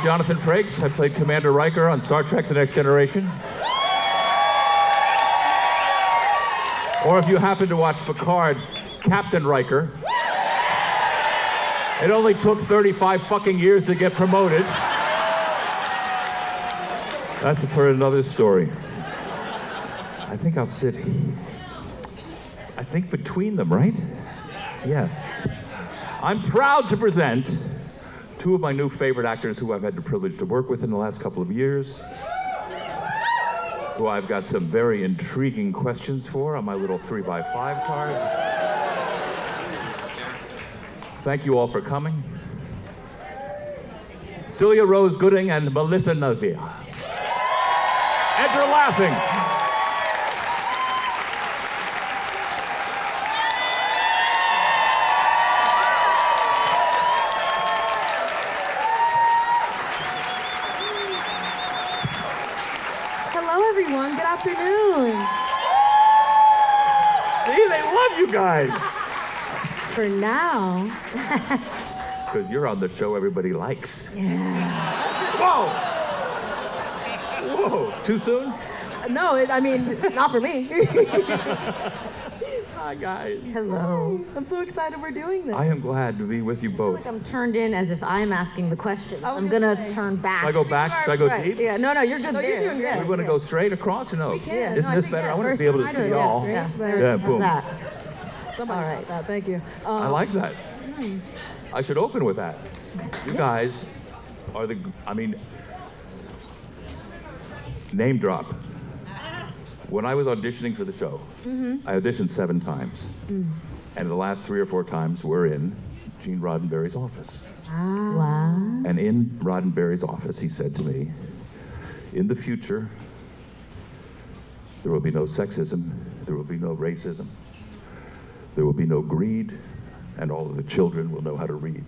Jonathan Frakes. I played Commander Riker on Star Trek The Next Generation. Or if you happen to watch Picard, Captain Riker. It only took 35 fucking years to get promoted. That's for another story. I think I'll sit, I think between them, right? Yeah. I'm proud to present two of my new favorite actors who I've had the privilege to work with in the last couple of years, who I've got some very intriguing questions for on my little 3x5 card. Thank you all for coming. Celia Rose Gooding and Melissa Navia. Enter laughing. Hello, everyone. Good afternoon. See, they love you guys. For now. Because you're on the show everybody likes. Yeah. Whoa! Whoa, too soon? No, I mean, not for me. Hi, guys. Hello. I'm so excited we're doing this. I am glad to be with you both. I'm turned in as if I'm asking the question. I was I'm gonna gonna say. turn back. Should I go back? Should I go Right. deep? Yeah, no, you're good No, there. you're doing great. Yeah. We want to go straight across or no? We can. Yeah, Isn't no, I this think, better? yeah, I want to first be able to time see I do it, y'all. Yeah. Yeah, How's boom. that? Somebody All got right. that. Thank you. I like that. I should open with that. You guys are the, I mean, name drop. When I was auditioning for the show, I auditioned 7 times. And the last 3 or 4 times were in Gene Roddenberry's office. Wow. And in Roddenberry's office, he said to me, in the future, there will be no sexism, there will be no racism, there will be no greed, and all of the children will know how to read.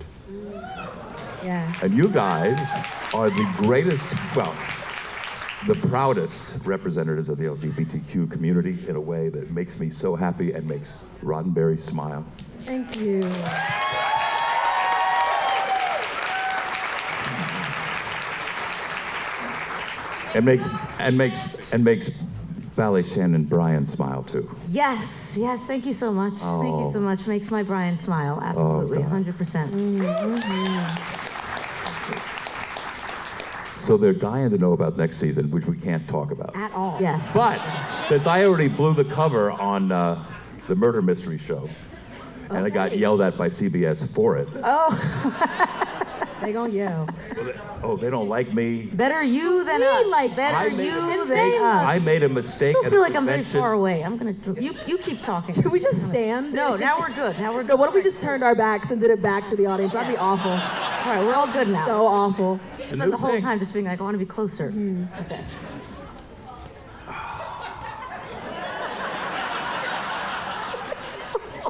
Yeah. And you guys are the greatest, well, the proudest representatives of the LGBTQ community in a way that makes me so happy and makes Roddenberry smile. Thank you. And makes Ballet Shannon Bryan smile too. Yes, thank you so much. Thank you so much. Makes my Brian smile, absolutely, God. 100%. So they're dying to know about next season, which we can't talk about. At all. Yes. But since I already blew the cover on the murder mystery show, and I got yelled at by CBS for it. They gonna yell. They don't like me. Better you than We us. like Better I made you a than us. I made a mistake. I at feel a like I'm very convention. far away. I'm gonna. You keep talking. Should we just stand? No, now we're good. Now we're good. No, what if we just turned our backs and did it back to the audience? That'd be awful. All right, we're all good now. So awful. Spend new the whole thing. time just being like, I want to be closer. Okay.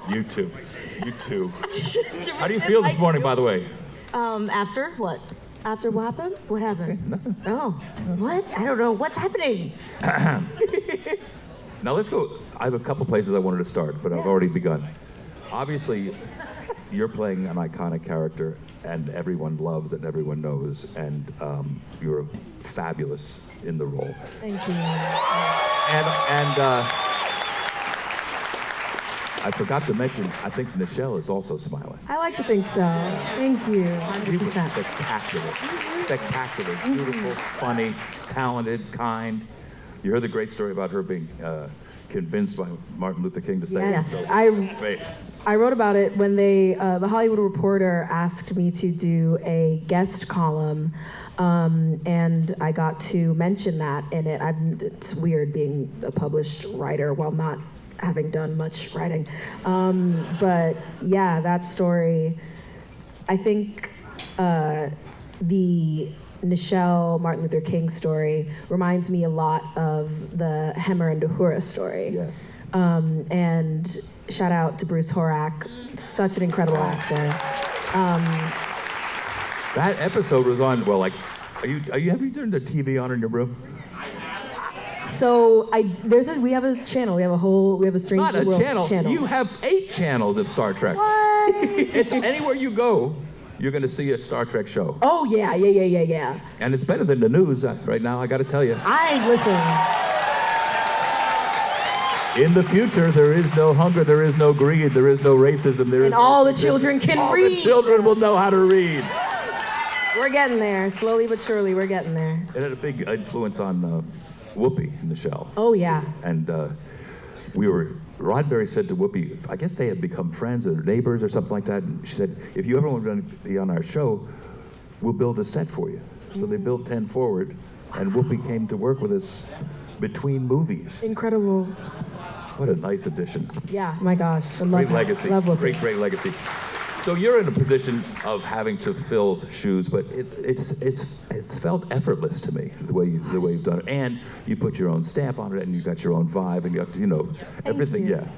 You too. You too. How do you feel this morning, by the way? After what? After what happened? What happened? Nothing. Oh, what? I don't know. What's happening? Now let's go. I have a couple places I wanted to start, but I've already begun. Obviously, you're playing an iconic character, and everyone loves and everyone knows, and you're fabulous in the role. Thank you. And I forgot to mention, I think Nichelle is also smiling. I like to think so. Thank you. She was 100%. spectacular. Spectacular, beautiful, funny, talented, kind. You heard the great story about her being convinced by Martin Luther King to stay. Yes, So, great. I wrote about it when they, the Hollywood Reporter asked me to do a guest column, and I got to mention that in it. It's weird being a published writer while not having done much writing. But yeah, that story, I think the Nichelle Martin Luther King story reminds me a lot of the Hemmer and Uhura story. Yes. And shout out to Bruce Horak, such an incredible actor. That episode was on, well, like, have you turned the TV on in your room? So we have a channel. We have a Strange Not a New World channel. You have 8 channels of Star Trek. What? It's anywhere you go, you're going to see a Star Trek show. Oh, yeah. And it's better than the news right now, I got to tell you. Listen. In the future, there is no hunger, there is no greed, there is no racism, there is And all the children can all read. the children will know how to read. We're getting there. Slowly but surely, we're getting there. It had a big influence on Whoopi in the show. Oh, yeah. And Roddenberry said to Whoopi, I guess they had become friends or neighbors or something like that. And she said, if you ever want to be on our show, we'll build a set for you. So they built 10 Forward, and Whoopi came to work with us between movies. Incredible. What a nice addition. Yeah, my gosh. I love Great legacy. Love Whoopi. Great legacy. So you're in a position of having to fill shoes, but it's felt effortless to me the way you've done it, and you put your own stamp on it, and you got your own vibe, and you got everything. you. Yeah,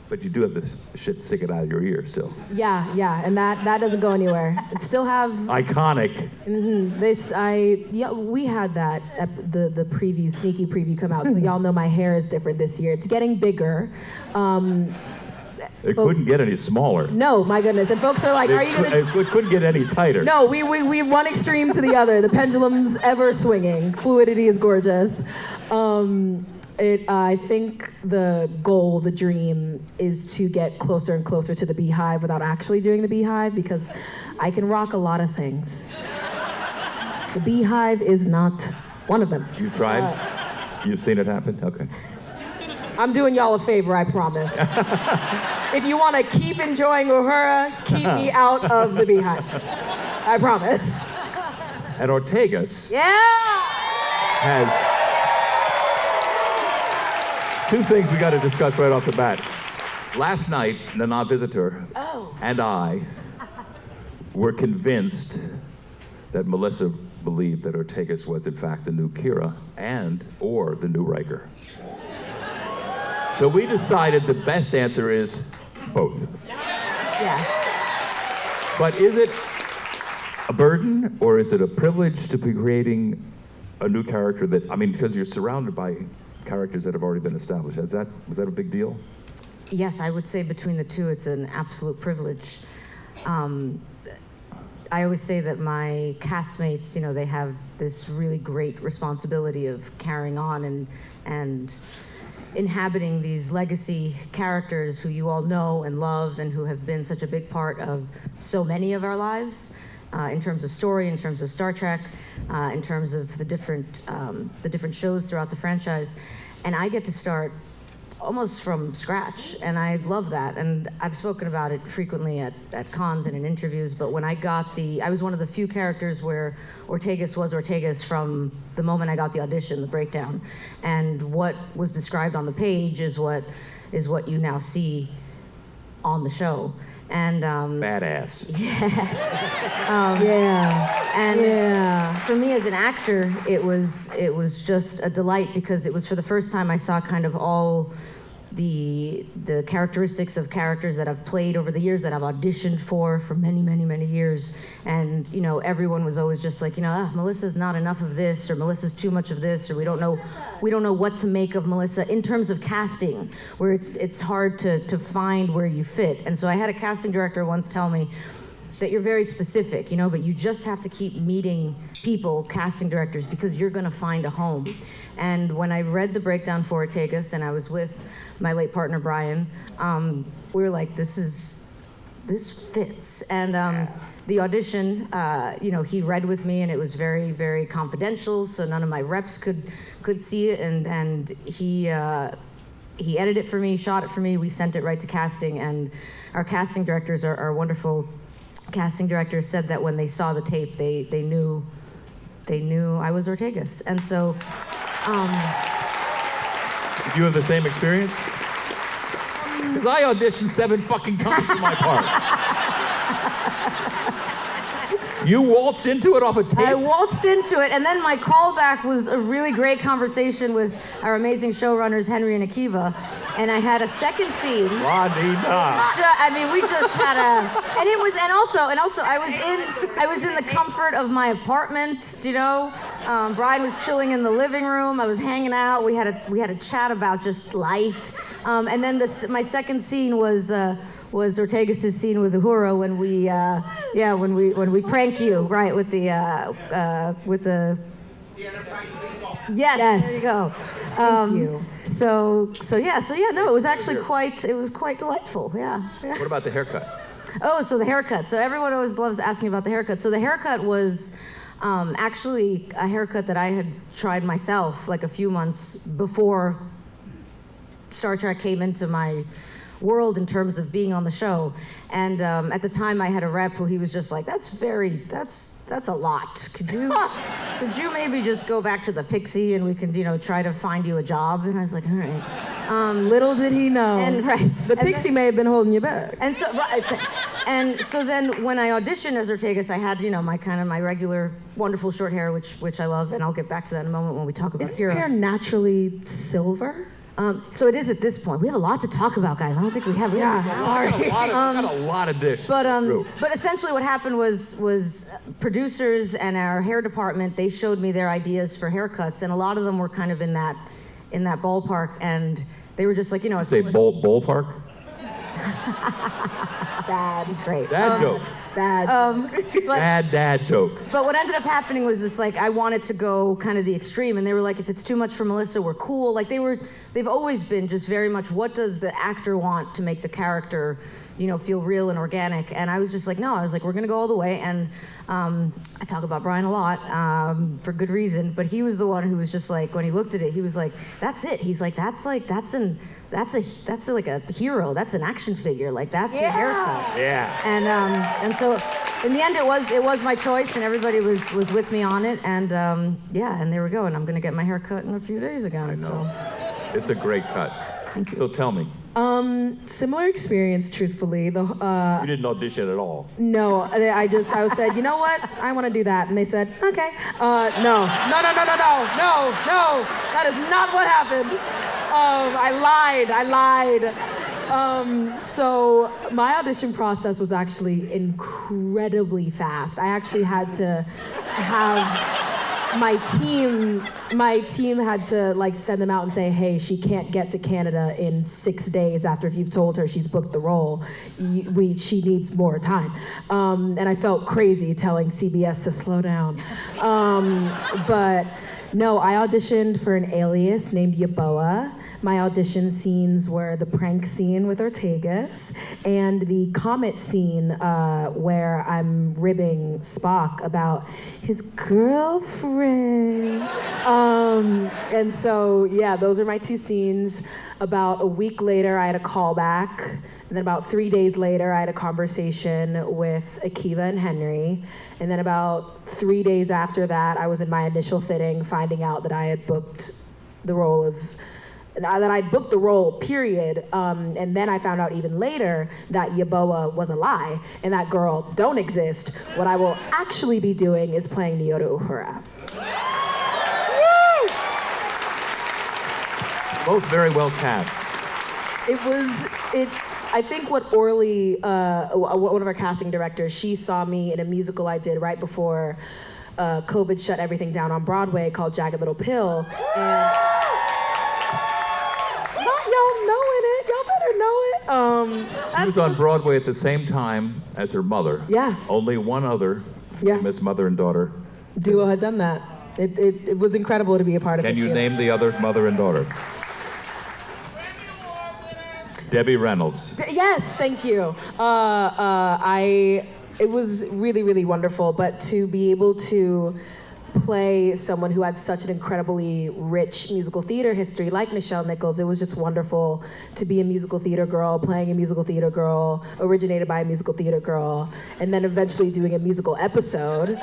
but you do have this shit sticking out of your ear still. Yeah, and that doesn't go anywhere. It still have Iconic. we had that at the preview, sneaky preview come out. So y'all know my hair is different this year. It's getting bigger. It couldn't get any smaller. No, my goodness. And folks are like, are you gonna? It couldn't get any tighter. No, we one extreme to the other. The pendulum's ever swinging. Fluidity is gorgeous. I think the goal, the dream, is to get closer and closer to the beehive without actually doing the beehive, because I can rock a lot of things. The beehive is not one of them. You tried? You've seen it happen? Okay. I'm doing y'all a favor, I promise. If you want to keep enjoying Uhura, keep me out of the beehive. I promise. And Ortegas has two things we got to discuss right off the bat. Last night, the non-visitor and I were convinced that Melissa believed that Ortegas was in fact the new Kira or the new Riker. So we decided the best answer is both. Yes. But is it a burden or is it a privilege to be creating a new character because you're surrounded by characters that have already been established. Was that a big deal? Yes, I would say between the two, it's an absolute privilege. I always say that my castmates, they have this really great responsibility of carrying on and inhabiting these legacy characters who you all know and love and who have been such a big part of so many of our lives, in terms of story, in terms of Star Trek, in terms of the different shows throughout the franchise. And I get to start almost from scratch, and I love that. And I've spoken about it frequently at cons and in interviews, but when I was one of the few characters where Ortegas was Ortegas from the moment I got the audition, the breakdown. And what was described on the page is what you now see on the show. And badass. And for me as an actor, it was just a delight, because it was for the first time I saw kind of all the characteristics of characters that I've played over the years, that I've auditioned for many, many, many years. And everyone was always just like, Melissa's not enough of this, or Melissa's too much of this, or we don't know what to make of Melissa in terms of casting, where it's hard to find where you fit. And so I had a casting director once tell me that you're very specific, but you just have to keep meeting people, casting directors, because you're gonna find a home. And when I read the breakdown for Ortegas, and I was with my late partner, Brian, we were like, this fits. And the audition, he read with me, and it was very, very confidential, so none of my reps could see it, and he edited it for me, shot it for me, we sent it right to casting, and our casting directors are wonderful. Casting directors said that when they saw the tape, they knew I was Ortegas. And so Did you have the same experience? Because I auditioned 7 fucking times for my part. You waltzed into it off a tape? I waltzed into it, and then my callback was a really great conversation with our amazing showrunners, Henry and Akiva, and I had a second scene. We just had I was in the comfort of my apartment, Brian was chilling in the living room, I was hanging out, we had a chat about just life, and then my second scene was was Ortegas' scene with Uhura when we prank you, right, with the Yes, there you go. Thank you. So no, it was actually quite delightful. Yeah. What about the haircut? Oh, so the haircut. So everyone always loves asking about the haircut. So the haircut was actually a haircut that I had tried myself like a few months before Star Trek came into my world in terms of being on the show. And at the time I had a rep who he was just like, that's a lot. Could you maybe just go back to the Pixie and we can, try to find you a job? And I was like, all right. Little did he know. The and Pixie may have been holding you back. And so then when I auditioned as Ortegas, I had, my regular wonderful short hair, which I love, and I'll get back to that in a moment when we talk about Isn't your hair naturally silver? So it is at this point. We have a lot to talk about, guys. I don't think we have. Sorry. Got a lot of dish. But essentially what happened was producers and our hair department, they showed me their ideas for haircuts, and a lot of them were kind of in that ballpark, and they were just like, Say ballpark? Bad. It's great. Dad joke. Bad. Dad joke. But what ended up happening was just like I wanted to go kind of the extreme, and they were like, if it's too much for Melissa, we're cool. Like they've always been just very much what does the actor want to make the character, feel real and organic. And I was just like, no, I was like, we're gonna go all the way. And I talk about Brian a lot for good reason, but he was the one who was just like, when he looked at it, he was like, that's it. He's like, that's like a hero. That's an action figure. Like that's your haircut. Yeah. And so in the end, it was my choice, and everybody was with me on it. And and there we go. And I'm gonna get my hair cut in a few days again. I know. So. It's a great cut. So tell me. Similar experience, truthfully. You didn't audition at all. No, I said, you know what? I want to do that. And they said, okay. No. That is not what happened. I lied. So my audition process was actually incredibly fast. I actually had to have my team had to send them out and say, hey, she can't get to Canada in 6 days after if you've told her she's booked the role. She needs more time. And I felt crazy telling CBS to slow down. But no, I auditioned for an alias named Yaboa. My audition scenes were the prank scene with Ortegas and the comet scene where I'm ribbing Spock about his girlfriend. And so, those are my two scenes. About a week later, I had a callback. And then about 3 days later, I had a conversation with Akiva and Henry. And then about 3 days after that, I was in my initial fitting, finding out that I had booked the role period. And then I found out even later that Yaboa was a lie and that girl don't exist. What I will actually be doing is playing Nyota Uhura. Both very well cast. I think what Orly, one of our casting directors, she saw me in a musical I did right before COVID shut everything down on Broadway called Jagged Little Pill. And y'all better know it. She was on Broadway at the same time as her mother. Yeah. Only one other famous mother and daughter duo had done that. It was incredible to be a part of this. Can you name the other mother and daughter? Debbie Reynolds. Yes, thank you. It was really, really wonderful, but to be able to play someone who had such an incredibly rich musical theater history like Nichelle Nichols, it was just wonderful to be a musical theater girl, playing a musical theater girl, originated by a musical theater girl, and then eventually doing a musical episode.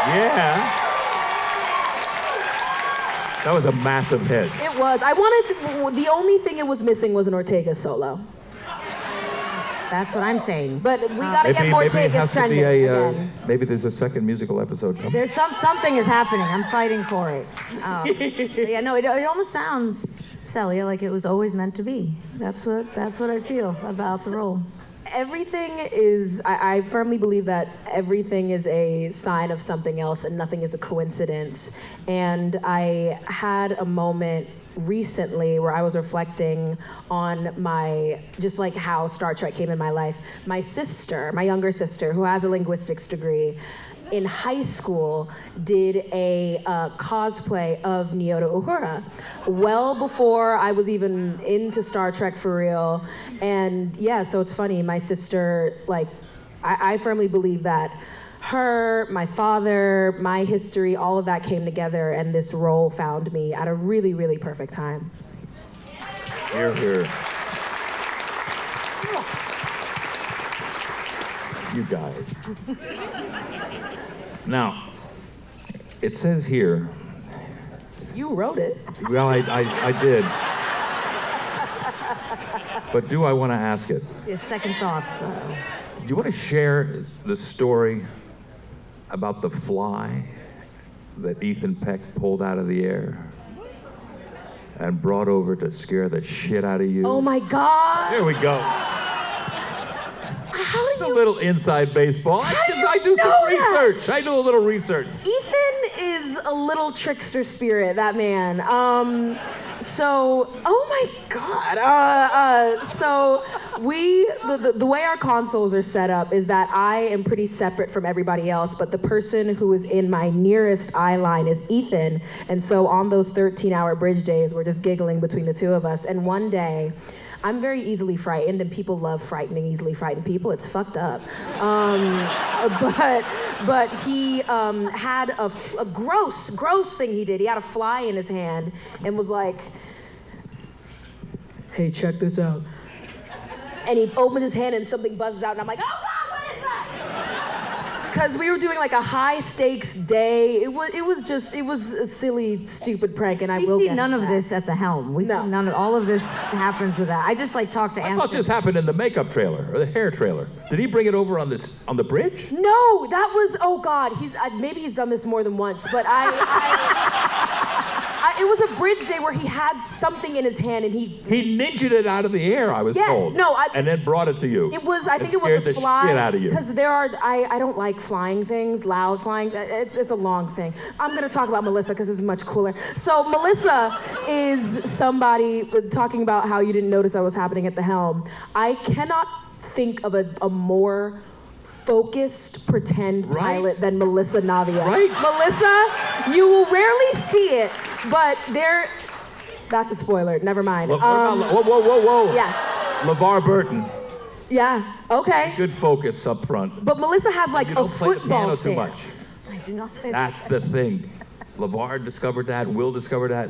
Yeah. That was a massive hit. It was. The only thing it was missing was an Ortegas solo. That's what I'm saying. But we gotta get more Ortegas trending again. Maybe there's a second musical episode coming. There's something is happening. I'm fighting for it. It almost sounds, Celia, like it was always meant to be. That's what I feel about the role. Everything is, I firmly believe that everything is a sign of something else and nothing is a coincidence. And I had a moment recently where I was reflecting on just like how Star Trek came in my life. My sister, my younger sister, who has a linguistics degree, in high school did a cosplay of Nyota Uhura well before I was even into Star Trek for real. And yeah, so it's funny, my sister, like, I firmly believe that her, my father, my history, all of that came together, and this role found me at a really, really perfect time. Hear, hear. You guys. Now, it says here. You wrote it. Well, I did. But do I want to ask it? His second thoughts. Do you want to share the story about the fly that Ethan Peck pulled out of the air and brought over to scare the shit out of you? Oh my God. There we go. How do It's a you? little inside baseball. I do know some that? research. I do a little research. Ethan is a little trickster spirit, that man. So, oh my God. So the way our consoles are set up is that I am pretty separate from everybody else, but the person who is in my nearest eye line is Ethan. And so on those 13-hour bridge days, we're just giggling between the two of us. And one day, I'm very easily frightened, and people love frightening easily frightened people. It's fucked up. But he had a gross thing he did. He had a fly in his hand and was like, "Hey, check this out." And he opened his hand and something buzzes out, and I'm like, "Oh God, what is that?" Because we were doing like a high stakes day. It was a silly, stupid prank, and I We will see get none to of that. this at the helm. We No. see none of all of this happens with that. I just like talk to I thought Anthony. this happened in the makeup trailer or the hair trailer. Did he bring it over on the bridge? No, that was, oh God, maybe he's done this more than once, but it was a bridge day where he had something in his hand and He ninja'd it out of the air, I was Yes, told. no, and then brought it to you. it was, I think and it was scared a the fly. shit out of you. Because I don't like flying things, loud flying, it's a long thing. I'm gonna talk about Melissa because it's much cooler. So Melissa is somebody, talking about how you didn't notice that was happening at the helm. I cannot think of a more focused pretend Right? pilot than Melissa Navia. Right? Melissa, you will rarely see it, but that's a spoiler, never mind. Whoa. Yeah, LeVar Burton, yeah, okay. good focus up front. But Melissa has like You a don't play the football piano too much. stance. I do not play That's the thing. LeVar discovered that, Will discovered that.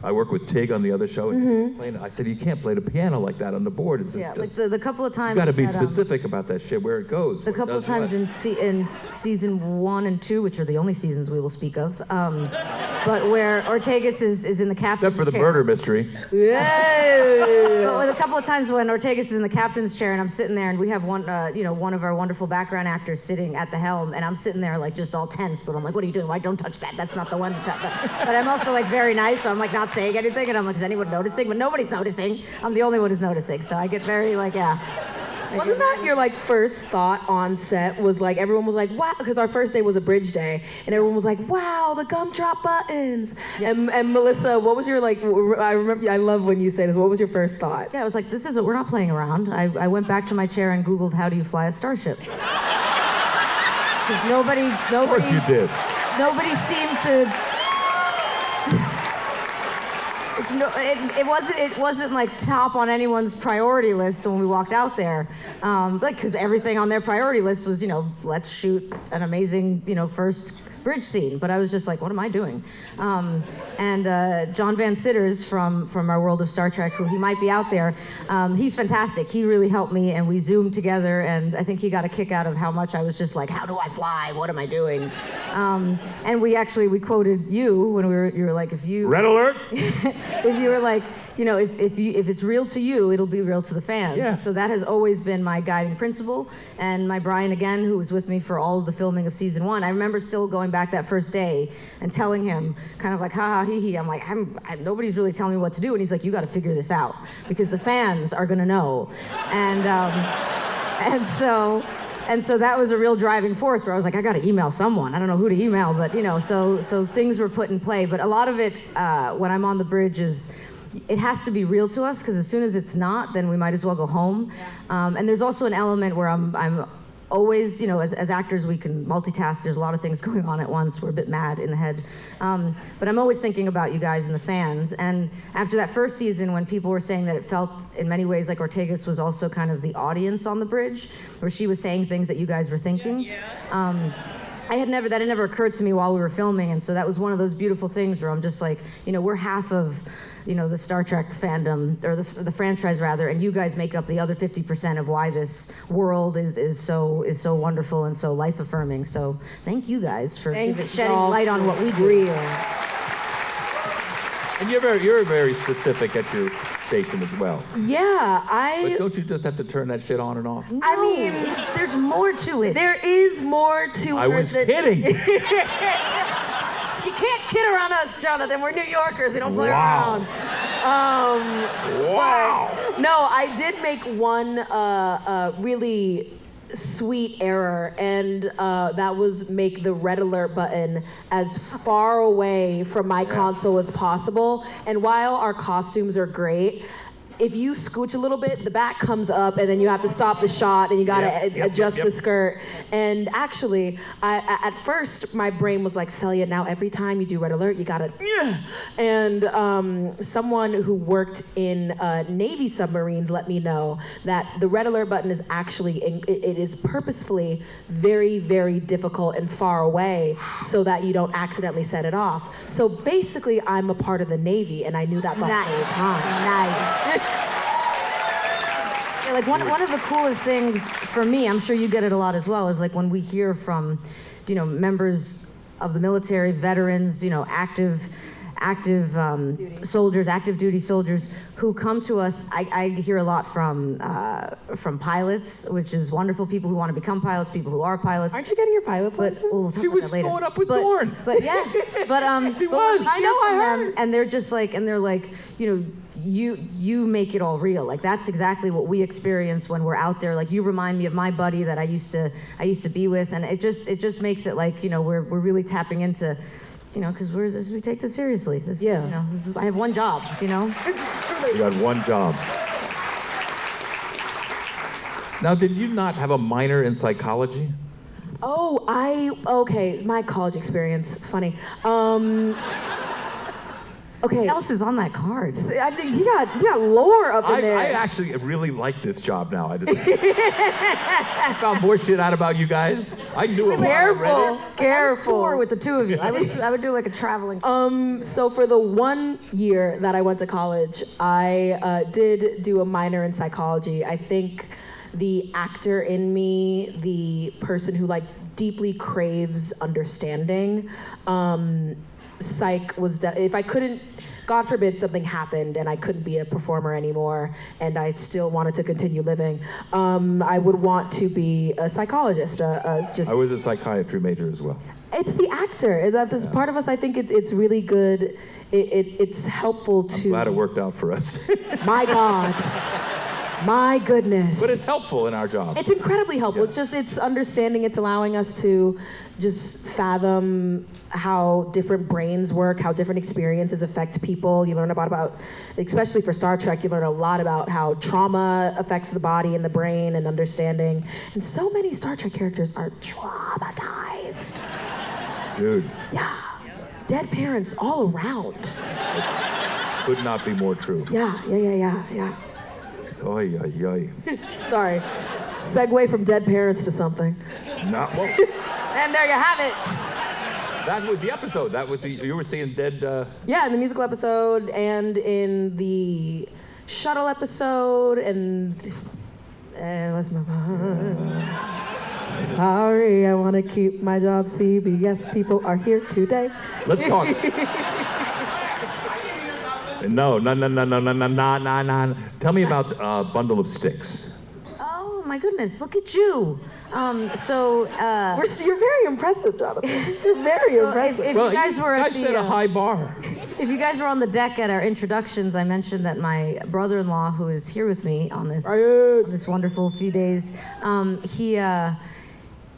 I work with Tig on the other show, and Tig was playing, I said, you can't play the piano like that on the board. Yeah, like the couple of times. you got to be that, specific about that shit, where it goes. The couple of times in season 1 and 2, which are the only seasons we will speak of, but where Ortegas is in the captain's Except for the chair. murder mystery. Yeah. But with a couple of times when Ortegas is in the captain's chair and I'm sitting there and we have one of our wonderful background actors sitting at the helm and I'm sitting there like just all tense, but I'm like, what are you doing? Why don't touch that? That's not the one to touch. But I'm also like very nice, so I'm like not saying anything and I'm like, is anyone noticing? But nobody's noticing. I'm the only one who's noticing, so I get very like, yeah. Wasn't that your like first thought on set? Was like everyone was like, wow, because our first day was a bridge day, and everyone was like, wow, the gumdrop buttons. Yeah. And Melissa, what was your like? I remember, I love when you say this. What was your first thought? Yeah, I was like, this is it. We're not playing around. I went back to my chair and Googled, how do you fly a starship? Because Of course you did. nobody seemed to. No, it wasn't like top on anyone's priority list when we walked out there, because everything on their priority list was, let's shoot an amazing, first bridge scene. But I was just like, what am I doing? And John Van Sitters from our world of Star Trek, who he might be out there, he's fantastic. He really helped me, and we zoomed together, and I think he got a kick out of how much I was just like, how do I fly? What am I doing? And we quoted you when you were like, if you... Red alert! if you were like, if it's real to you, it'll be real to the fans. Yeah. So that has always been my guiding principle. And my Brian, again, who was with me for all of the filming of season 1, I remember still going back that first day and telling him, kind of like, ha ha hee hee. I'm like, nobody's really telling me what to do. And he's like, you got to figure this out because the fans are gonna know. And so And so that was a real driving force where I was like, I got to email someone. I don't know who to email, but so things were put in play. But a lot of it, when I'm on the bridge, it has to be real to us, because as soon as it's not, then we might as well go home. Yeah. And there's also an element where I'm always, as actors, we can multitask. There's a lot of things going on at once. We're a bit mad in the head. But I'm always thinking about you guys and the fans. And after that first season, when people were saying that it felt in many ways like Ortegas was also kind of the audience on the bridge, where she was saying things that you guys were thinking. That had never occurred to me while we were filming. And so that was one of those beautiful things where I'm just like, we're half of the Star Trek fandom, or the franchise rather, and you guys make up the other 50% of why this world is so wonderful and so life affirming. So thank you guys for shedding light on what we do. And you're very specific at your station as well. Yeah, But don't you just have to turn that shit on and off? No, I mean, there's more to it. There is more to it. I was kidding. You can't kid around us, Jonathan. We're New Yorkers. We don't play Wow. around. Wow. No, I did make one really sweet error, and that was make the red alert button as far away from my console as possible. And while our costumes are great, if you scooch a little bit, the back comes up, and then you have to stop the shot, and you gotta adjust the skirt. And actually, at first, my brain was like, Celia, now every time you do red alert, you gotta, and someone who worked in Navy submarines let me know that the red alert button is actually, it is purposefully very, very difficult and far away so that you don't accidentally set it off. So basically, I'm a part of the Navy, and I knew that the whole time. Nice. Yeah, like one of the coolest things for me, I'm sure you get it a lot as well, is like when we hear from, members of the military, veterans, active soldiers, active duty soldiers who come to us. I hear a lot from pilots, which is wonderful. People who want to become pilots, people who are pilots. Aren't you getting your pilot's license? We'll talk She about was that later. going up with Dorn. But yes, but She but was. when we I hear know, from I them, heard. and they're just like, you make it all real. Like that's exactly what we experience when we're out there. Like you remind me of my buddy that I used to be with, and it just makes it like we're really tapping into. Because we take this seriously. I have one job, You got one job. Now, did you not have a minor in psychology? Okay, my college experience, funny. Okay. What else is on that card? I think you got lore up in there. I actually really like this job now. I just found more shit out about you guys. I knew it. Careful. Tour with the two of you. I would do like a traveling. So for the 1 year that I went to college, I did do a minor in psychology. I think the actor in me, the person who deeply craves understanding, psych was, if I couldn't, God forbid something happened and I couldn't be a performer anymore and I still wanted to continue living, I would want to be a psychologist. I was a psychiatry major as well. It's the actor. That's part of us. I think it's really good. It's helpful to. I'm glad it worked out for us. My God. My goodness. But it's helpful in our job. It's incredibly helpful. Yeah. It's understanding. It's allowing us to just fathom how different brains work, how different experiences affect people. You learn about, especially for Star Trek, you learn a lot about how trauma affects the body and the brain and understanding. And so many Star Trek characters are traumatized. Dude. Yeah. Dead parents all around. Could not be more true. Yeah. Oy, oy, oy. Sorry. Segue from dead parents to something. Not well. And there you have it. That was the episode. You were seeing dead. Yeah, in the musical episode and in the shuttle episode and let's move on. Sorry, I want to keep my job. CBS people are here today. Let's talk. No. Tell me about Bundle of Sticks. Oh my goodness! Look at you. You're very impressive, Jonathan. You're very impressive. If you guys were at set a high bar. If you guys were on the deck at our introductions, I mentioned that my brother-in-law, who is here with me on this wonderful few days,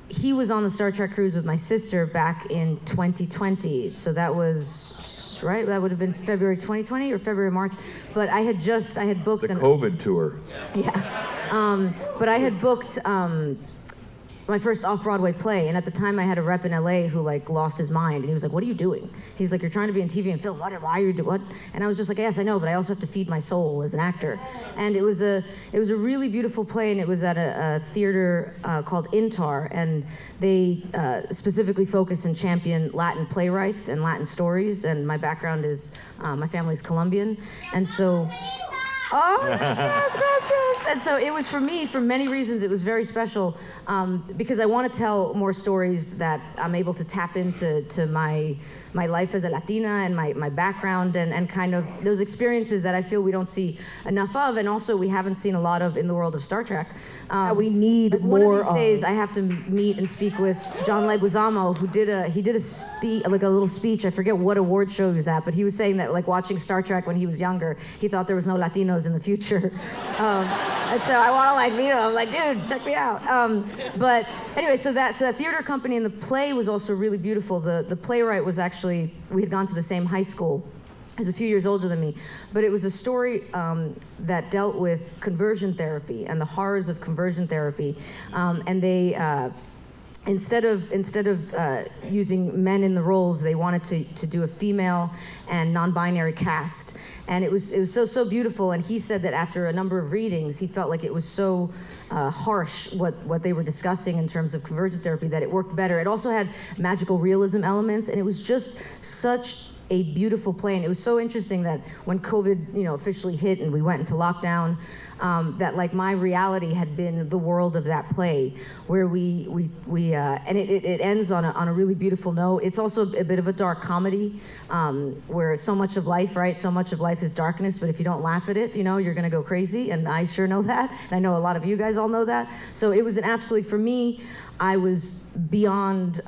he was on the Star Trek cruise with my sister back in 2020. So that was, right? That would have been February 2020 or February, March. But I had booked The COVID tour. Yeah. But I had booked my first off-Broadway play, and at the time I had a rep in LA who like lost his mind, and he was like, "What are you doing?" He's like, "You're trying to be in TV and film. Why are you doing what?" And I was just like, "Yes, I know, but I also have to feed my soul as an actor." And it was a really beautiful play, and it was at a theater called Intar, and they specifically focus and champion Latin playwrights and Latin stories. And my background is my family's Colombian, and so. Oh, gracias. And so it was for me, for many reasons, it was very special because I want to tell more stories that I'm able to tap into my life as a Latina and my background and kind of those experiences that I feel we don't see enough of, and also we haven't seen a lot of in the world of Star Trek. We need more One of these days, I have to meet and speak with John Leguizamo, who did a little speech. I forget what award show he was at, but he was saying that like watching Star Trek when he was younger, he thought there was no Latinos in the future. And so I want to like meet him. I'm like, dude, check me out. But anyway, so that theater company and the play was also really beautiful. The playwright was actually, we had gone to the same high school. He was a few years older than me, but it was a story that dealt with conversion therapy and the horrors of conversion therapy, and they. Instead of using men in the roles, they wanted to do a female and non-binary cast, and it was so beautiful. And he said that after a number of readings, he felt like it was so harsh what they were discussing in terms of conversion therapy that it worked better. It also had magical realism elements, and it was just such a beautiful play. And it was so interesting that when COVID, officially hit and we went into lockdown, that like my reality had been the world of that play, where we and it ends on a really beautiful note. It's also a bit of a dark comedy, where so much of life, right? So much of life is darkness, but if you don't laugh at it, you're gonna go crazy, and I sure know that, and I know a lot of you guys all know that. So it was for me, I was beyond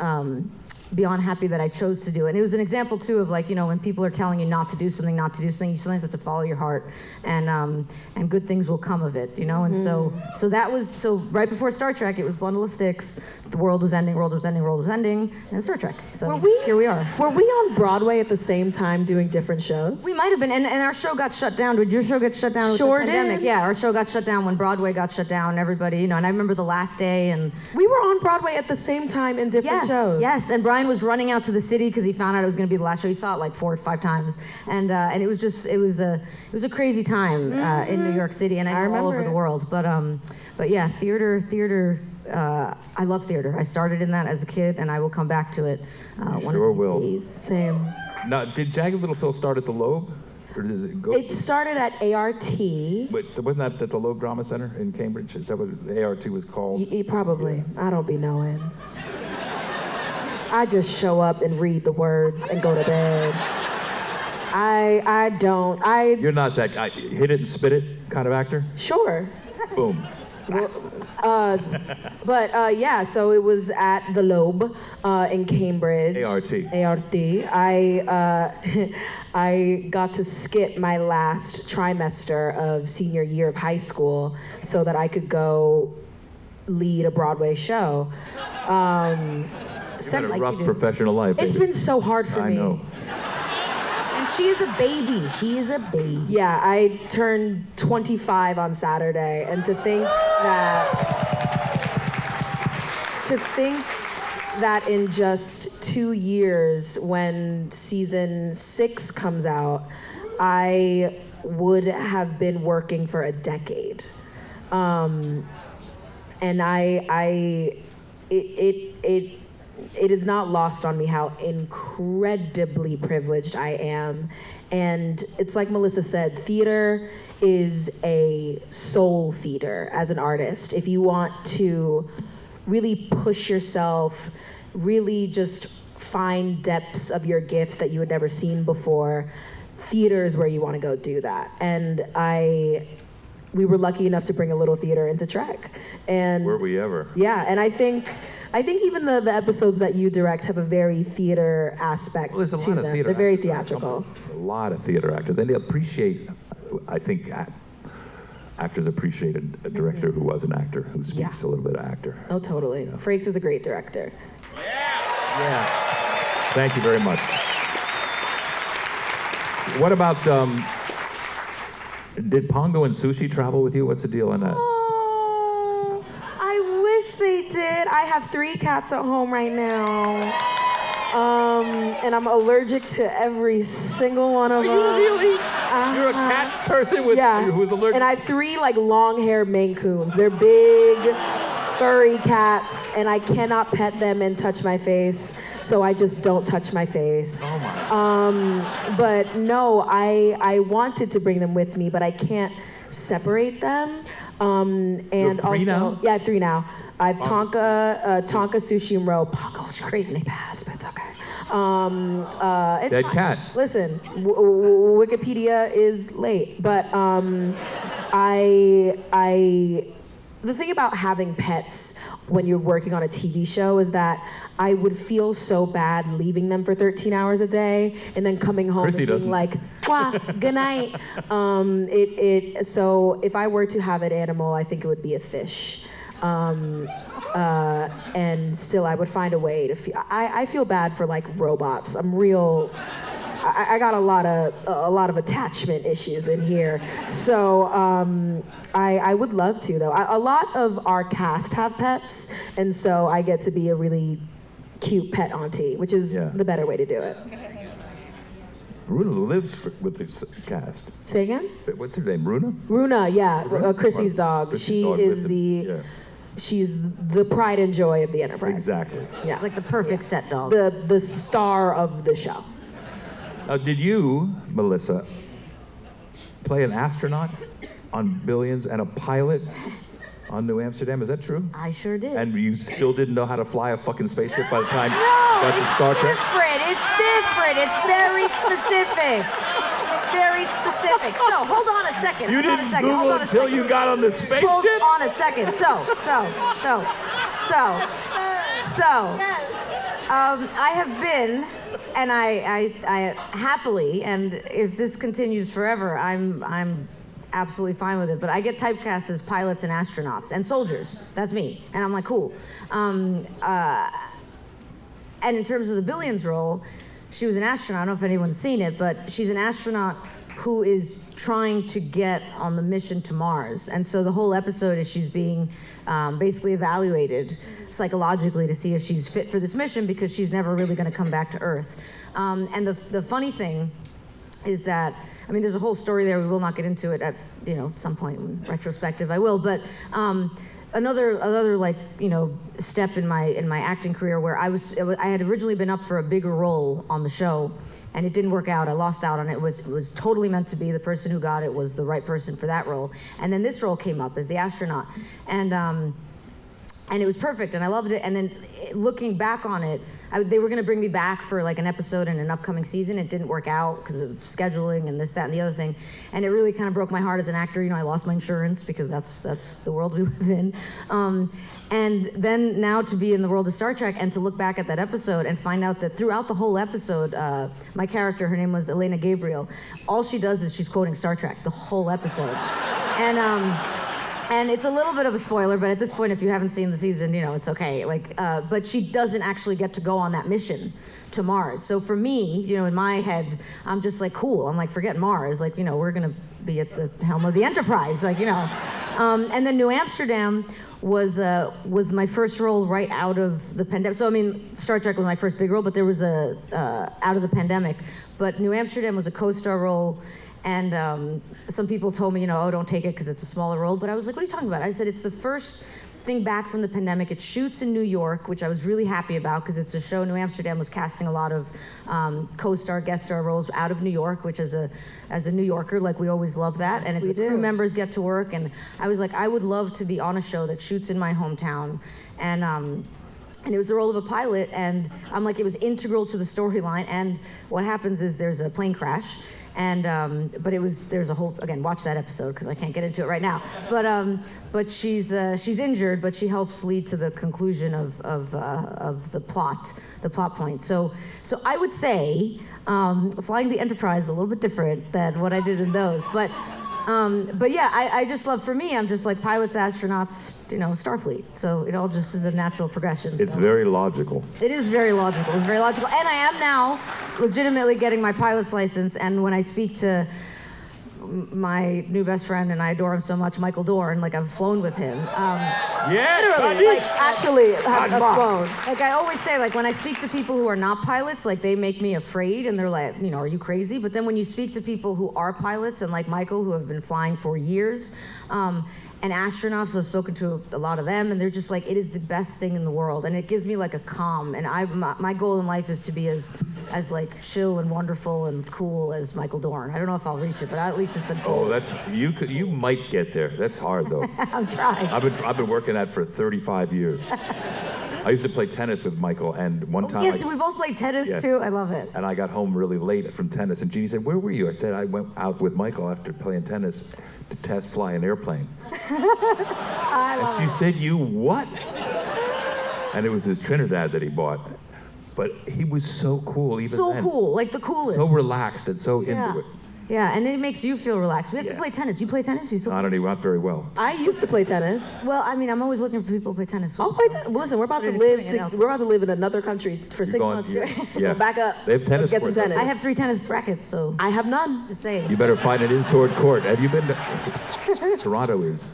happy that I chose to do it. And it was an example too of like, when people are telling you not to do something, you sometimes have to follow your heart, and good things will come of it, And so that was, right before Star Trek, it was Bundle of Sticks, the world was ending, and Star Trek. So here we are. Were we on Broadway at the same time doing different shows? We might have been, and our show got shut down. Did your show get shut down with the pandemic? Did. Yeah, our show got shut down when Broadway got shut down, everybody, and I remember the last day, and we were on Broadway at the same time in different shows. Yes, and Brian was running out to the city because he found out it was going to be the last show. He saw it like 4 or 5 times, and it was a crazy time in New York City, and I know all over the world. But yeah, theater. I love theater. I started in that as a kid, and I will come back to it one of these days. Same. Now, did Jagged Little Pill start at the Loeb? Or does it go? It started at ART. But wasn't that at the Loeb Drama Center in Cambridge? Is that what the ART was called? Probably. Yeah. I don't be knowing. I just show up and read the words and go to bed. I don't. You're not that guy, hit it and spit it kind of actor? Sure. Boom. Yeah, so it was at the Loeb in Cambridge. ART. I got to skip my last trimester of senior year of high school so that I could go lead a Broadway show. You've had a rough professional life, baby. It's been so hard for me. I know. And she is a baby. She is a baby. Yeah, I turned 25 on Saturday, and to think that in just 2 years, when season 6 comes out, I would have been working for a decade. And it is not lost on me how incredibly privileged I am. And it's like Melissa said, theater is a soul feeder as an artist. If you want to really push yourself, really just find depths of your gift that you had never seen before, theater is where you want to go do that. And we were lucky enough to bring a little theater into Trek. And were we ever? Yeah, and I think even the episodes that you direct have a very theater aspect to them. They're very theatrical. A lot of theater actors, and they appreciate, I think, actors appreciate a director who was an actor, who speaks a little bit of actor. Oh, totally. Frakes is a great director. Yeah. Thank you very much. What about, did Pongo and Sushi travel with you? What's the deal on that? Oh, I wish they did. I have 3 cats at home right now. And I'm allergic to every single one of them. Are you really? You're a cat person who's allergic? And I have 3 like long-haired Maine Coons. They're big, furry cats, and I cannot pet them and touch my face, so I just don't touch my face. Oh my. But no, I wanted to bring them with me, but I can't separate them. And You have 3 also, now? yeah, I have 3 now. I have Tonka, Sushi, and Ro. Pongo's great in the past, but it's okay. It's Dead fine. cat. Listen, Wikipedia is late, but the thing about having pets when you're working on a TV show is that I would feel so bad leaving them for 13 hours a day and then coming home Chrissy and being doesn't. like, "Mwah, good night." So if I were to have an animal, I think it would be a fish. And still I would find a way to feel, I feel bad for like robots. I got a lot of attachment issues in here. So I would love to though. A lot of our cast have pets, and so I get to be a really cute pet auntie, which is the better way to do it. Runa lives with the cast. Say again? What's her name, Runa? Runa, yeah, Runa? Chrissy's dog. Chrissy's She dog is with she's the pride and joy of the Enterprise. Exactly. Yeah. It's like the perfect set dog. The star of the show. Did you, Melissa, play an astronaut on Billions and a pilot on New Amsterdam? Is that true? I sure did. And you still didn't know how to fly a fucking spaceship by the time you No, got to Star Trek? It's different. It's very specific. Very specific. So, hold on a second. You didn't Google until you got on the spaceship? Hold on a second. I have been, and I happily, and if this continues forever, I'm absolutely fine with it. But I get typecast as pilots and astronauts and soldiers. That's me, and I'm like, cool. And in terms of the Billions role, she was an astronaut. I don't know if anyone's seen it, but she's an astronaut who is trying to get on the mission to Mars. And so the whole episode is she's being basically evaluated psychologically to see if she's fit for this mission, because she's never really going to come back to Earth. And the funny thing is that, I mean, there's a whole story there. We will not get into it at some point in retrospective. I will, but another like step in my acting career where I had originally been up for a bigger role on the show, and it didn't work out. I lost out on it. It was totally meant to be. The person who got it was the right person for that role. And then this role came up as the astronaut, and it was perfect, and I loved it. And then looking back on it, they were going to bring me back for like an episode in an upcoming season. It didn't work out because of scheduling and this, that, and the other thing. And it really kind of broke my heart as an actor. I lost my insurance because that's the world we live in. And then now to be in the world of Star Trek and to look back at that episode and find out that throughout the whole episode, my character, her name was Elena Gabriel, all she does is she's quoting Star Trek the whole episode. And it's a little bit of a spoiler, but at this point, if you haven't seen the season, it's okay. But she doesn't actually get to go on that mission to Mars. So for me, in my head, I'm just like, cool. I'm like, forget Mars. We're gonna be at the helm of the Enterprise. And then New Amsterdam was my first role right out of the pandemic. So I mean, Star Trek was my first big role, but there was out of the pandemic. But New Amsterdam was a co-star role. And some people told me, oh, don't take it because it's a smaller role. But I was like, what are you talking about? I said, it's the first thing back from the pandemic. It shoots in New York, which I was really happy about because it's a show. New Amsterdam was casting a lot of co-star, guest star roles out of New York, which as a New Yorker, we always love that. And it's the crew members get to work. And I was like, I would love to be on a show that shoots in my hometown. And it was the role of a pilot. And I'm like, it was integral to the storyline. And what happens is there's a plane crash. And but there's a whole, again, watch that episode because I can't get into it right now. But she's injured, but she helps lead to the conclusion of the plot point. So I would say flying the Enterprise is a little bit different than what I did in those. But But yeah, I just love, for me, I'm just like pilots, astronauts, Starfleet. So it all just is a natural progression. It's so. very logical. It is very logical. It's very logical. And I am now legitimately getting my pilot's license. And when I speak to my new best friend, and I adore him so much, Michael Dorn, like I've flown with him. Literally, like actually have flown. Like I always say, like when I speak to people who are not pilots, like they make me afraid, and they're like, are you crazy? But then when you speak to people who are pilots, and like Michael, who have been flying for years, and astronauts, so I've spoken to a lot of them, and they're just like, it is the best thing in the world, and it gives me like a calm. And my goal in life is to be as like chill and wonderful and cool as Michael Dorn. I don't know if I'll reach it, but at least it's a goal. Oh, that's you might get there. That's hard though. I'm trying. I've been working that for 35 years. I used to play tennis with Michael, and one time. Yes, we both played tennis too. I love it. And I got home really late from tennis, and Jeannie said, "Where were you?" I said, "I went out with Michael after playing tennis to test fly an airplane." And she said, "You what?" And it was his Trinidad that he bought. But he was so cool even so then. So cool, like the coolest. So relaxed and so into it. Yeah, and it makes you feel relaxed. We have to play tennis. You play tennis? You still? I don't even, not very well. I used to play tennis. Well, I mean, I'm always looking for people to play tennis. I'll play tennis. Well, listen, we're about to live in another country for 6 months. Yeah. Back up. They have tennis Get some courts. tennis. I have 3 tennis rackets, so. I have none. Just saying. You better find an in-sword court. Have you been to... Toronto is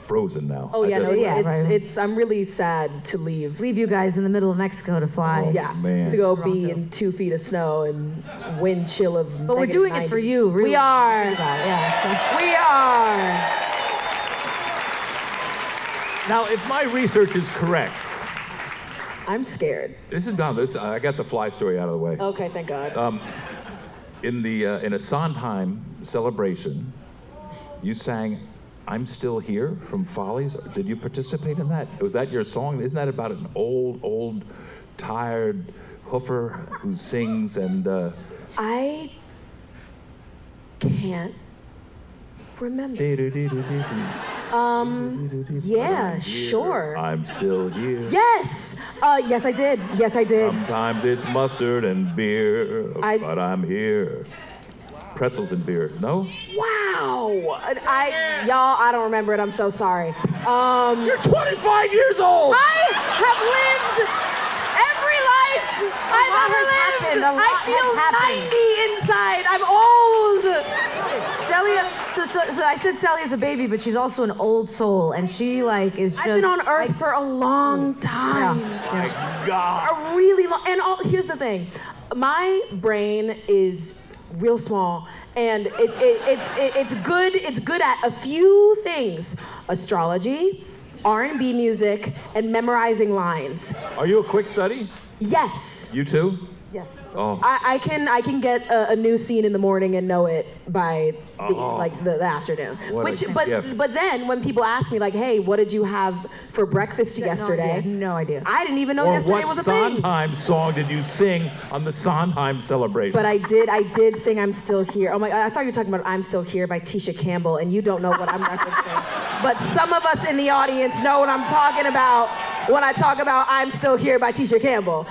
frozen now. Oh yeah, right. it's. I'm really sad to leave. Leave you guys in the middle of Mexico to fly. Yeah, man. to go be in 2 feet of snow and wind chill of. But we're doing 90. it for you. Really. We are. Yeah. We are. Now, if my research is correct, I'm scared. this is done. I got the fly story out of the way. Okay, thank God. In a Sondheim celebration, you sang "I'm Still Here" from Follies. Did you participate in that? Was that your song? Isn't that about an old, tired hoofer who sings and... I can't remember. Yeah, sure. I'm still here. Yes. Yes, I did. Yes, I did. Sometimes it's mustard and beer, but I'm here. Pretzels and beer. No? Wow. Y'all, I don't remember it. I'm so sorry. You're 25 years old! I have lived every life I've ever lived. I feel 90 inside. I'm old. Celia, so I said Celia's a baby, but she's also an old soul, and she like is just. I've been on Earth for a long time. My God. A really long. And here's the thing, my brain is real small, and it's good. It's good at a few things: astrology, R&B music, and memorizing lines. Are you a quick study? Yes. You too? Yes. Oh. I can get a new scene in the morning and know it by the afternoon. But then when people ask me like, hey, what did you have for breakfast yesterday? No idea. I didn't even know yesterday was a thing. What Sondheim song did you sing on the Sondheim celebration? But I did sing "I'm Still Here." Oh my! I thought you were talking about "I'm Still Here" by Tisha Campbell, and you don't know what I'm referencing. But some of us in the audience know what I'm talking about when I talk about "I'm Still Here" by Tisha Campbell.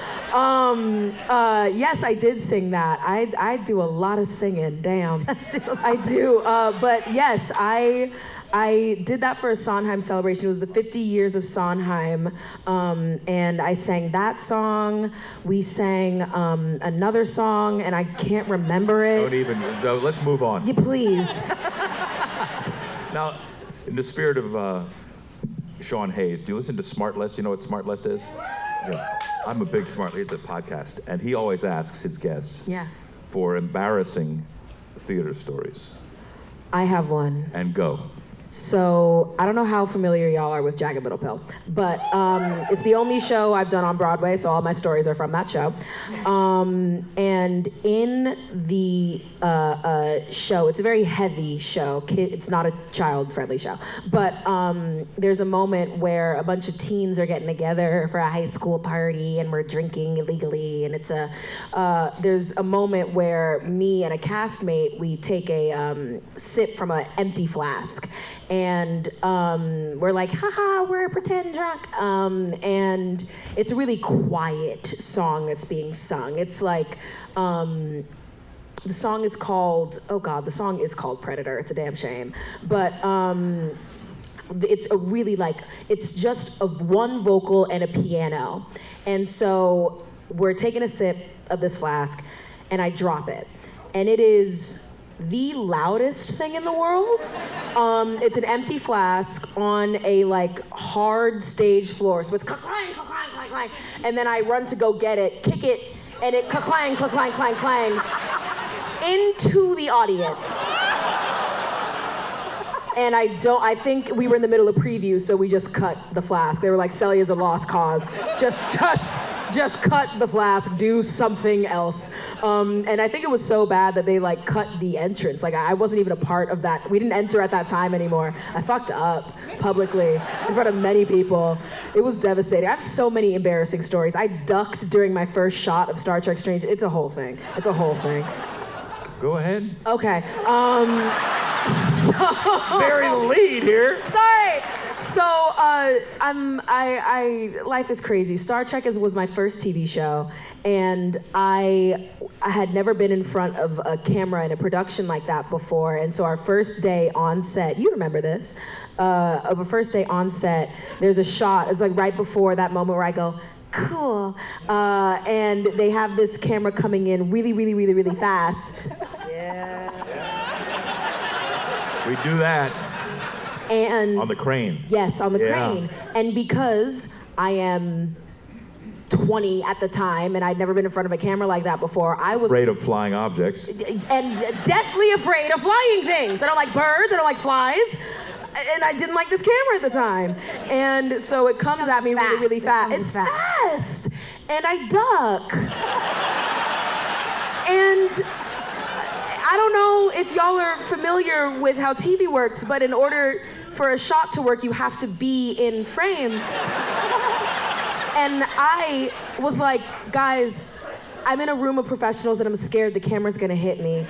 Yes, I did sing that. I do a lot of singing. Damn, I do. But yes, I did that for a Sondheim celebration. It was the 50 years of Sondheim, and I sang that song. We sang another song, and I can't remember it. Don't even. No, let's move on. You please. Now, in the spirit of Sean Hayes, do you listen to Smartless? You know what Smartless is? Yeah. I'm a big Smartless. It's a podcast, and he always asks his guests for embarrassing theater stories. I have one. And go. So I don't know how familiar y'all are with Jagged Little Pill, but it's the only show I've done on Broadway, so all my stories are from that show. And in the show, it's a very heavy show. It's not a child-friendly show, but there's a moment where a bunch of teens are getting together for a high school party, and we're drinking illegally. And there's a moment where me and a castmate, we take a sip from an empty flask. And we're like, haha, we're pretend drunk. And it's a really quiet song that's being sung. It's like, the song is called, oh God, the song is called Predator. It's a damn shame. But it's a really it's just of one vocal and a piano. And so we're taking a sip of this flask and I drop it. And it is the loudest thing in the world. It's an empty flask on a hard stage floor. So it's clang, clang, clang, clang. And then I run to go get it, kick it, and it clang, clang, clang, clang, clang into the audience. And I think we were in the middle of preview, so we just cut the flask. They were like, Celia's a lost cause. Just cut the flask, do something else. And I think it was so bad that they cut the entrance. I wasn't even a part of that. We didn't enter at that time anymore. I fucked up publicly in front of many people. It was devastating. I have so many embarrassing stories. I ducked during my first shot of Star Trek Strange. It's a whole thing. Go ahead. Okay. Bury the lead here. Sorry. So life is crazy. Star Trek was my first TV show, and I had never been in front of a camera in a production like that before. And so our first day on set, you remember this, of a first day on set, there's a shot. It's right before that moment where I go, cool, and they have this camera coming in really, really, really, really fast. Yeah. We do that. And on the crane. Yes, on the crane. And because I am 20 at the time and I'd never been in front of a camera like that before, I was afraid of flying objects. And deathly afraid of flying things. I don't like birds, I don't like flies. And I didn't like this camera at the time. And so it comes at me really, really fast. It's fast. And I duck. And I don't know if y'all are familiar with how TV works, but in order for a shot to work, you have to be in frame. And I was like, guys, I'm in a room of professionals and I'm scared the camera's gonna hit me.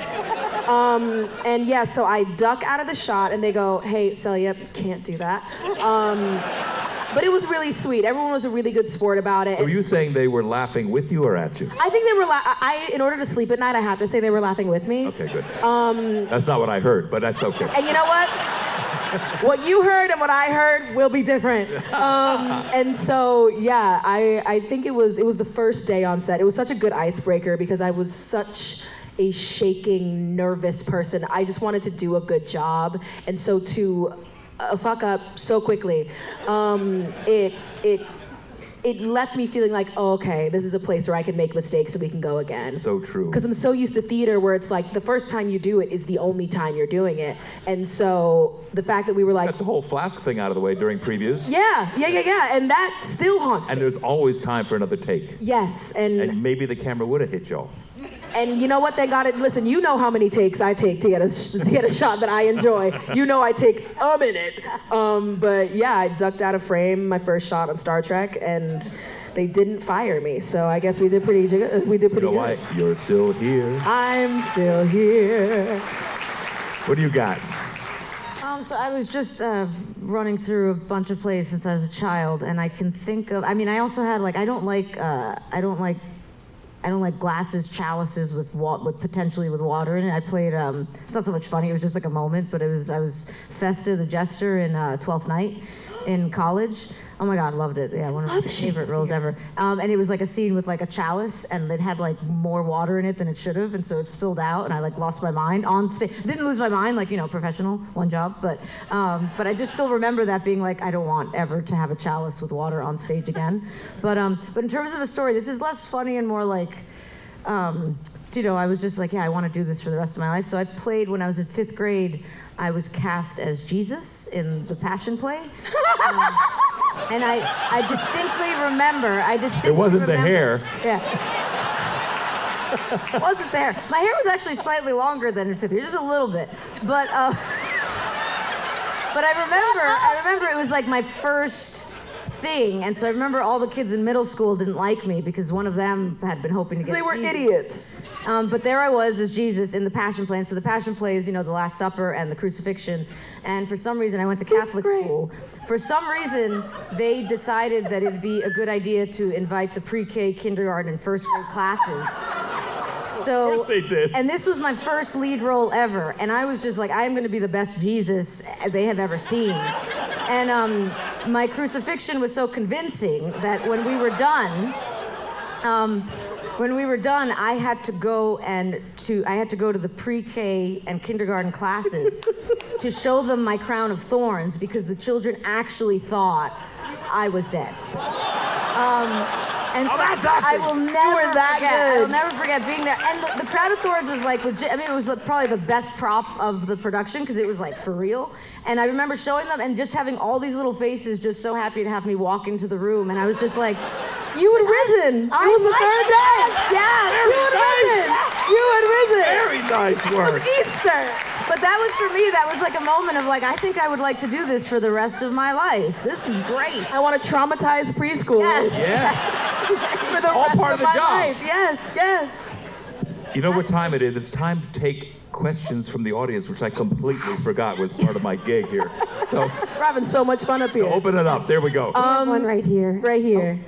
And yeah, so I duck out of the shot and they go, hey, Celia, you can't do that. But it was really sweet. Everyone was a really good sport about it. Were you saying they were laughing with you or at you? I think they were in order to sleep at night, I have to say they were laughing with me. Okay, good. That's not what I heard, but that's okay. And you know what? What you heard and what I heard will be different. And so, yeah, I think it was the first day on set. It was such a good icebreaker because I was such a shaking, nervous person. I just wanted to do a good job. And so to fuck up so quickly, it left me feeling like, oh, okay, this is a place where I can make mistakes and we can go again. So true. Because I'm so used to theater where it's the first time you do it is the only time you're doing it. And so the fact that we were got the whole flask thing out of the way during previews. Yeah. And that still haunts me. And there's always time for another take. Yes, and maybe the camera would have hit y'all. And you know what? They got it. Listen, you know how many takes I take to get a shot that I enjoy. You know I take a minute. But yeah, I ducked out of frame my first shot on Star Trek, and they didn't fire me. So I guess we did pretty good. You know why? You're still here. I'm still here. What do you got? So I was just running through a bunch of plays since I was a child, and I can think of. I mean, I also had I don't like glasses, chalices with potentially with water in it. I played, it's not so much funny, it was just a moment, but I was Festa the Jester in Twelfth Night in college. Oh my God, loved it. Yeah, one of my favorite roles ever. And it was a scene with a chalice, and it had more water in it than it should have, and so it spilled out, and I lost my mind on stage. Didn't lose my mind, professional, one job, but I just still remember that being I don't want ever to have a chalice with water on stage again. But in terms of a story, this is less funny and more I was just I want to do this for the rest of my life. So I played when I was in 5th grade. I was cast as Jesus in the Passion Play. And I distinctly remember. It wasn't the hair. Yeah. It wasn't the hair. My hair was actually slightly longer than in 5th grade, just a little bit. But I remember it was my first thing, and so I remember all the kids in middle school didn't like me because one of them had been hoping to get. They were Jesus. idiots. But there I was as Jesus in the Passion Play. And so the Passion Play is, the Last Supper and the crucifixion. And for some reason, I went to Catholic school. For some reason, they decided that it'd be a good idea to invite the pre-K, kindergarten, and 1st grade classes. So, Of course they did. And this was my first lead role ever, and I was just like, I am going to be the best Jesus they have ever seen. And my crucifixion was so convincing that when we were done, I had to go to the pre-K and kindergarten classes to show them my crown of thorns because the children actually thought I was dead. And so that's acting. I will never that forget. good. I will never forget being there. And the crown of thorns was like legit. I mean, it was probably the best prop of the production because it was like for real. And I remember showing them and just having all these little faces just so happy to have me walk into the room. And I was just like, You had risen. It was the third day. Yeah, You had risen. You had risen. Very nice work. Easter. But that was for me, that was like a moment of like, I think I would like to do this for the rest of my life. This is great. I want to traumatize preschoolers. Yes. Yeah. For the All rest part of of the my job. life. Yes, yes. You know what time it is? It's time to take questions from the audience, which I completely forgot was part of my gig here. So We're having so much fun up here. open it up. There we go. One right here. Right here.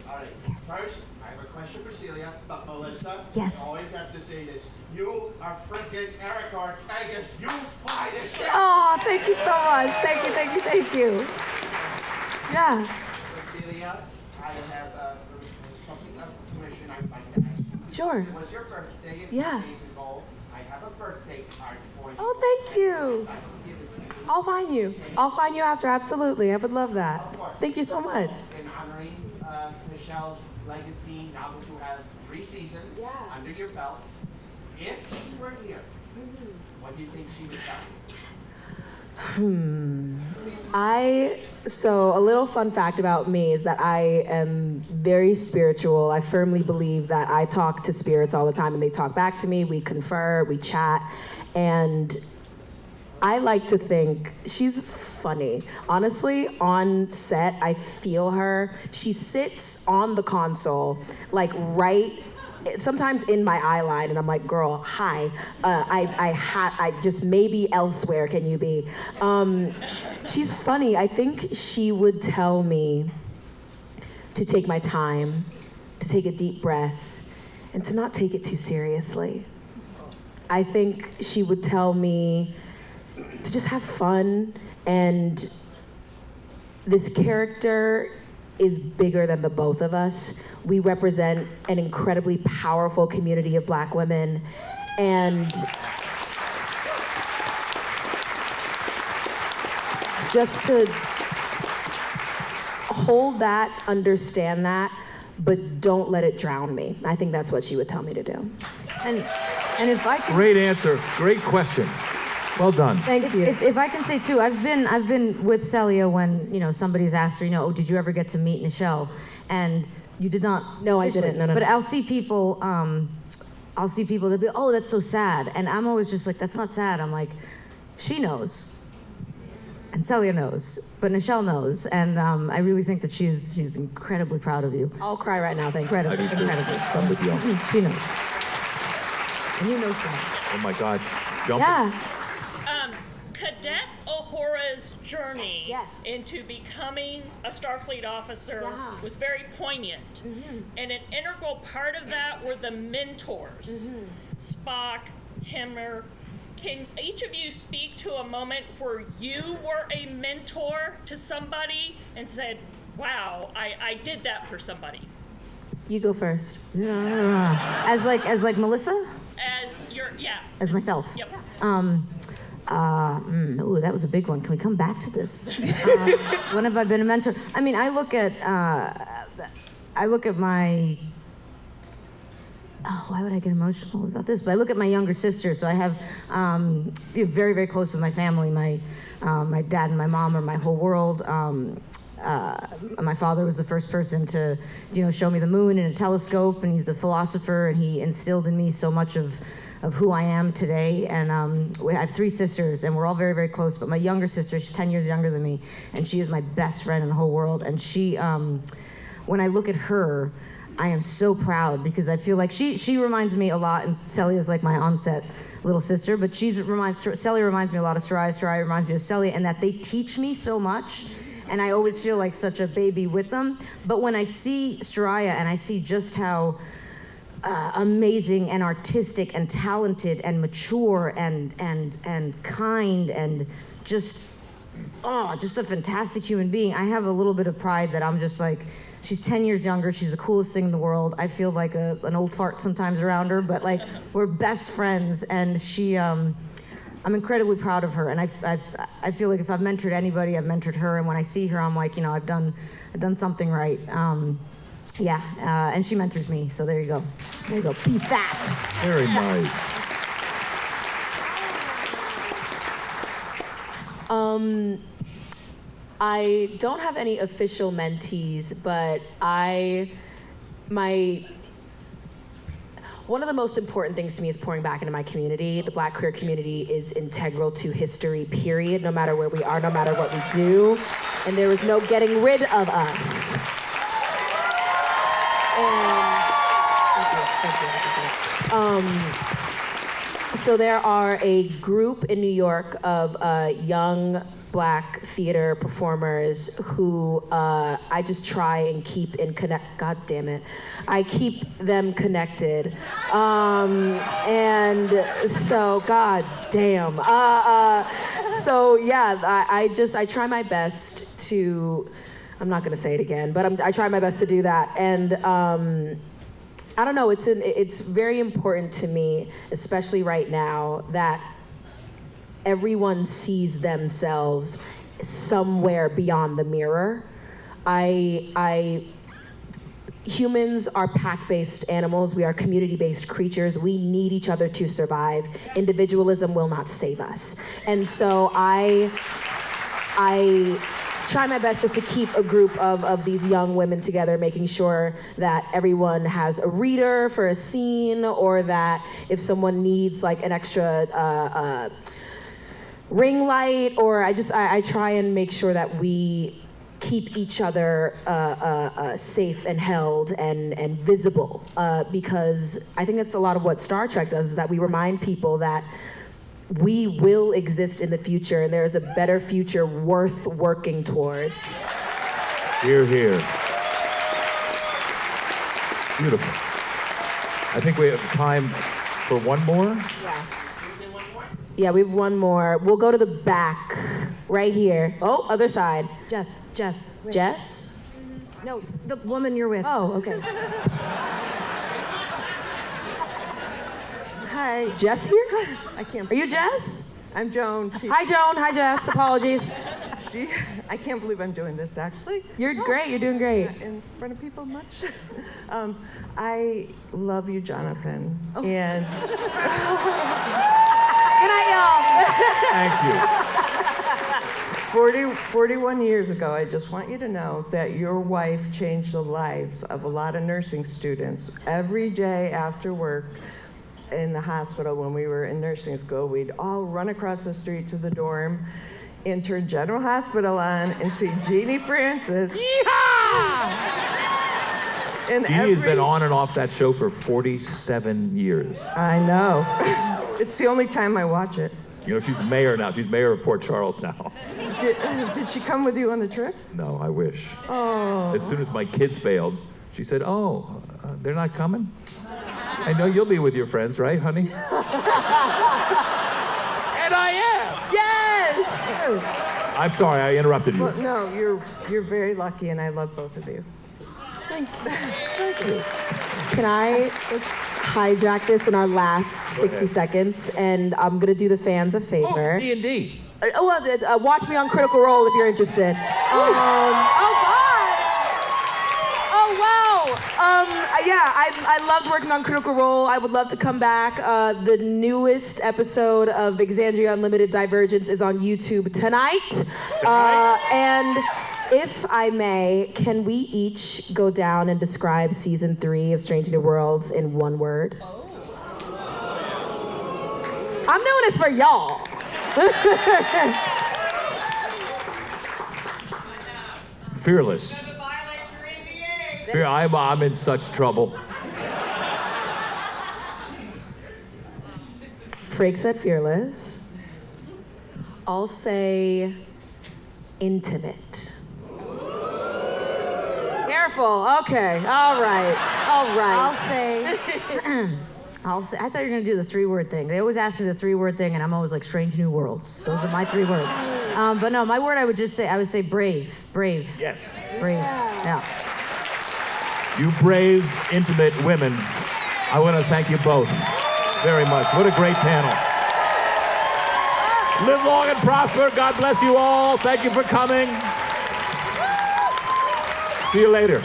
All right. First, I have a question for Celia, but Melissa, Yes. I always have to say this. You are freaking Eric Ortegas. You fly the ship. Oh, thank you so much. Thank you, thank you, thank you. Yeah. So Celia, I have something of permission I'd like to ask you. Sure. It was your birthday a few Yeah. days ago. I have a birthday card for you. Oh, thank you. I'd like to give it to you I'll find you. I'll find you after. Absolutely. I would love that. Thank you so much. in honoring Michelle's legacy now that you have 3 seasons under your belt. If she were here, what do you think she would tell you? So a little fun fact about me is that I am very spiritual. I firmly believe that I talk to spirits all the time and they talk back to me. We confer, we chat, and I like to think she's funny. Honestly, on set, I feel her. She sits on the console, like sometimes in my eye line, and I'm like, girl, hi. I just maybe elsewhere can you be? She's funny. I think she would tell me to take my time, to take a deep breath, and to not take it too seriously. I think she would tell me to just have fun, and this character is bigger than the both of us. We represent an incredibly powerful community of Black women, and just to hold that, understand that, but don't let it drown me. I think that's what she would tell me to do. And if I can Great answer. Great question. Well done. Thank you. If I can say too, I've been with Celia when somebody's asked her, oh, did you ever get to meet Nichelle? And you did not. No, I didn't. No. But I'll see people. They'll be, oh, that's so sad, and I'm always just like, that's not sad. I'm like, she knows, and Celia knows, but Nichelle knows, and I really think that she's incredibly proud of you. I'll cry right now, thank you. I Incredibly, do too. incredibly. I'm with you. She knows, and you know she knows. Oh my God. Jumping. Yeah. Cadet Uhura's journey Yes. into becoming a Starfleet officer Yeah. was very poignant. And an integral part of that were the mentors. Spock, Hemmer. Can each of you speak to a moment where you were a mentor to somebody and said, wow, I did that for somebody? You go first. As like Melissa, As your, yeah. as myself. Yep. Ooh, that was a big one. Can we come back to this? When have I been a mentor? I mean, I look at my. Oh, why would I get emotional about this? But I look at my younger sister. So I have very, very close with my family. My dad and my mom are my whole world. My father was the first person to, show me the moon in a telescope, and he's a philosopher, and he instilled in me so much of who I am today. And I have 3 sisters, and we're all very, very close. But my younger sister, she's 10 years younger than me, and she is my best friend in the whole world. And she, when I look at her, I am so proud because I feel like she reminds me a lot, and Celia's like my onset little sister, but Celia reminds me a lot of Soraya reminds me of Celia, and that they teach me so much. And I always feel like such a baby with them. But when I see Soraya and I see just how amazing and artistic and talented and mature and kind and just a fantastic human being. I have a little bit of pride that I'm just like, she's 10 years younger. She's the coolest thing in the world. I feel like an old fart sometimes around her, but like we're best friends. And she, I'm incredibly proud of her. And I feel like if I've mentored anybody, I've mentored her. And when I see her, I'm like, you know, I've done something right. And she mentors me. So there you go. There you go. Beat that. Very nice. I don't have any official mentees, but one of the most important things to me is pouring back into my community. The Black queer community is integral to history, period, no matter where we are, no matter what we do. And there is no getting rid of us. So there are a group in New York of young Black theater performers who I just try and keep in connect. God damn it, I keep them connected, and so God damn. So yeah, I try my best to. I'm not gonna say it again, but I try my best to do that, and. I don't know, it's very important to me, especially right now, that everyone sees themselves somewhere beyond the mirror. Humans are pack-based animals. We are community-based creatures. We need each other to survive. Individualism will not save us. And so I try my best just to keep a group of these young women together, making sure that everyone has a reader for a scene, or that if someone needs like an extra ring light, or I try and make sure that we keep each other safe and held and visible, because I think that's a lot of what Star Trek does, is that we remind people that we will exist in the future, and there is a better future worth working towards. Hear, hear. Beautiful. I think we have time for one more. Yeah. Yeah, we have one more. We'll go to the back, right here. Oh, other side. Jess. Wait. Jess? No, the woman you're with. Oh, okay. Hi. Jess here? I can't. Are you Jess? I'm Joan. Hi, Joan. Hi, Jess. Apologies. I can't believe I'm doing this, actually. You're great. You're doing great. In front of people much. I love you, Jonathan. Oh. And good night, y'all. Thank you. 41 years ago, I just want you to know that your wife changed the lives of a lot of nursing students. Every day after work in the hospital, when we were in nursing school, we'd all run across the street to the dorm and turn General Hospital on and see Jeannie Francis. Yeehaw! And Jeannie has been on and off that show for 47 years. I know. It's the only time I watch it. You know, she's mayor now. She's mayor of Port Charles now. Did she come with you on the trip? No, I wish. Oh. As soon as my kids bailed, she said, they're not coming? I know you'll be with your friends, right, honey? And I am. Yes. I'm sorry, I interrupted you. Well, no, you're very lucky, and I love both of you. Thank you. Thank you. Can I hijack this in our last 60 seconds? And I'm going to do the fans a favor. Oh, D&D. Watch me on Critical Role if you're interested. Oh, God. Oh, wow. Yeah, I loved working on Critical Role. I would love to come back. The newest episode of Exandria Unlimited Divergence is on YouTube tonight. And if I may, can we each go down and describe season 3 of Strange New Worlds in one word? Oh. I'm doing this for y'all. Fearless. I'm in such trouble. Frakes said fearless. I'll say intimate. careful. Okay. All right. I'll say, I thought you were gonna do the 3-word thing. They always ask me the 3-word thing, and I'm always like, strange new worlds. Those are my 3 words. But no, my word I would say brave. Yes. Brave, yeah. You brave, intimate women. I want to thank you both very much. What a great panel. Live long and prosper. God bless you all. Thank you for coming. See you later.